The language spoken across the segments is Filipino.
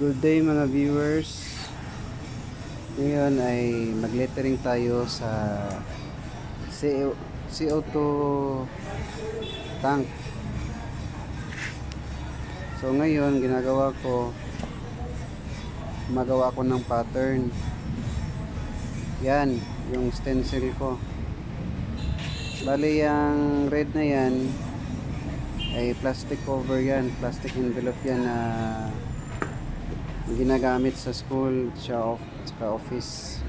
Good day mga viewers. Ngayon ay mag-lettering tayo sa CO2 tank. So ngayon gumagawa ko ng pattern. Yan, yung stencil ko. Bali yung red na yan ay plastic cover yan, plastic envelope yan na ginagamit sa school, sa office.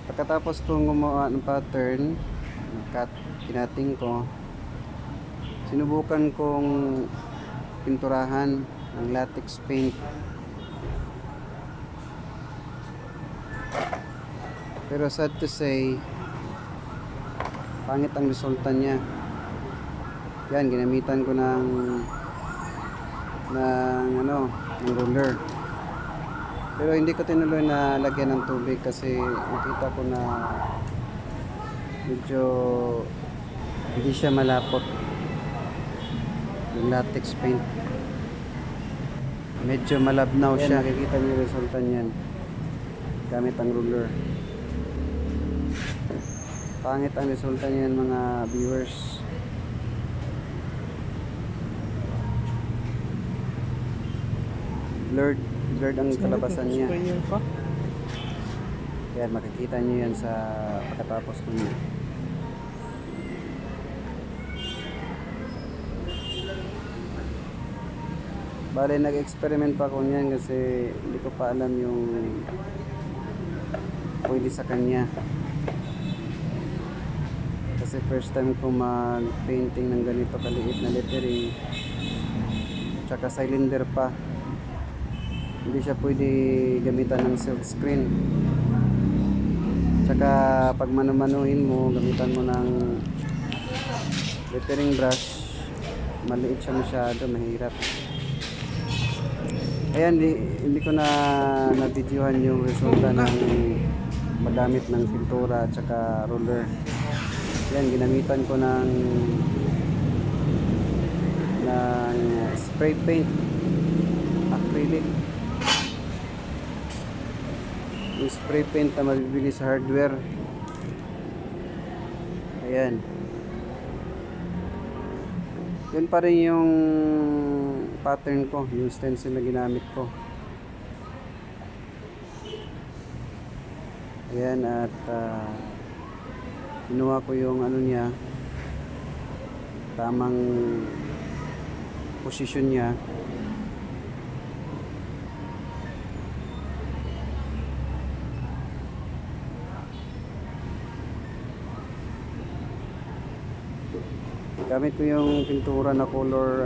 Pagkatapos kong gumawa ng pattern, kinating ko, sinubukan kong pinturahan ng latex paint. Pero sad to say, pangit ang resulta niya. Yan, ginamitan ko ng roller. Pero hindi ko tinuloy na lagyan ng tubig kasi nakita ko na medyo hindi siya malapot yung latex paint. Medyo malabnaw siya. Nakikita niyo yung resulta niyan gamit ang ruler. Pangit ang resulta niyan mga viewers. Blurred ang kalabasan niya. Yan, makikita niyo yan sa pagkatapos ko niya. Bale, nag-experiment pa ako niyan kasi hindi ko pa alam yung pwede sa kanya. Kasi first time ko mag-painting ng ganito kaliit na lettering. Tsaka cylinder pa. Hindi siya pwede gamitan ng silk screen. Tsaka pag manumanuhin mo, gamitan mo ng lettering brush, maliit siya masyado, mahirap. Ayan, hindi ko na na-videohan yung resulta ng magamit ng pintura at saka roller. Ayan, ginamitan ko ng spray paint, acrylic. Yung spray paint na mabibili sa hardware. Ayan. Yun pa rin yung pattern ko, yung stencil na ginamit ko. Ayan, at kinuha ko yung niya, tamang posisyon niya. Gamit ko yung pintura na color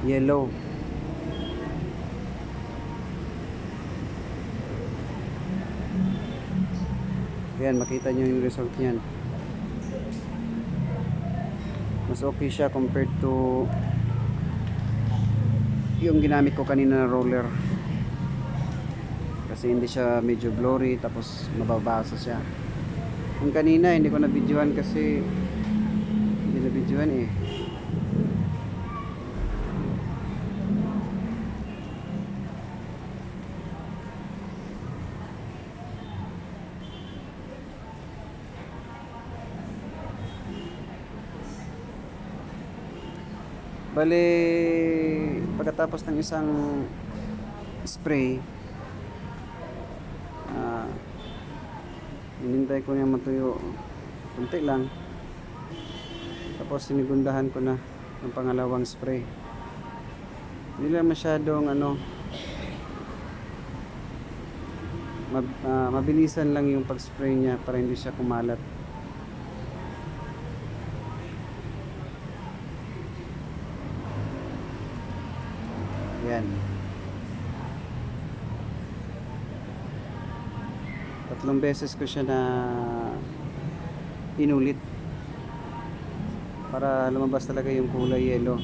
yellow. Ayan, makita nyo yung result niyan. Mas okay siya compared to yung ginamit ko kanina na roller. Kasi hindi siya medyo blurry, tapos mababasa siya. Yung kanina hindi ko na videohan kasi videoan eh. Bale, pagkatapos ng isang spray, hinintay ko niya matuyo kunti lang. Tapos sinigundahan ko na ng pangalawang spray. Hindi lang masyadong mabilisan lang yung pag-spray niya para hindi siya kumalat. Yan. 3 beses ko siya na inulit para lumabas talaga yung kulay yellow.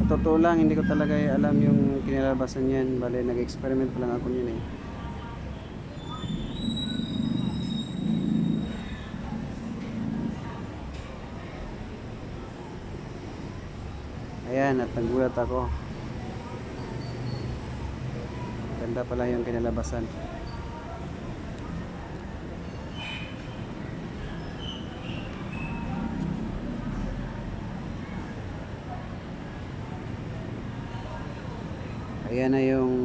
Totoo lang, hindi ko talaga alam yung kinalabasan yan. Bale, nag-experiment pa lang ako yun eh. Ayan, at nagulat ako. Ganda pala yung kinalabasan. Ayan na yung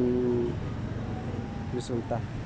resulta.